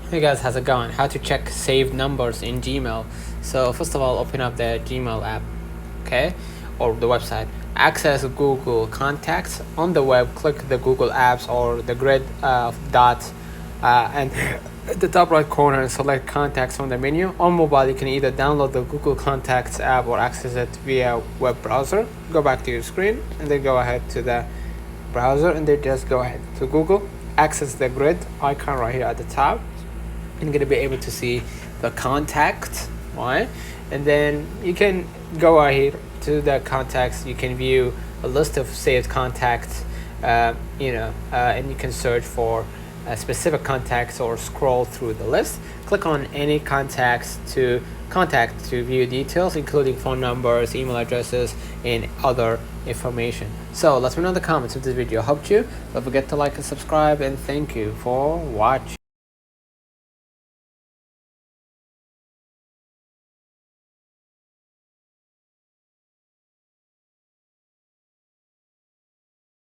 Hey guys, how's it going? How to check saved numbers in Gmail. So first of all, open up the Gmail app, okay, or the website. Access Google Contacts on the web. Click the Google Apps or the grid dot, and at the top right corner, select Contacts from the menu. On mobile, you can either download the Google Contacts app or access it via web browser. Go back to your screen and then go ahead to the browser and then just go ahead to Google. Access the grid icon right here at the top. You're going to be able to see the contact, right? And then you can go ahead to the contacts. You can view a list of saved contacts, and you can search for specific contacts or scroll through the list. Click on any contacts to contact to view details, including phone numbers, email addresses, and other information. So let me know in the comments if this video helped you. Don't forget to like and subscribe, and thank you for watching.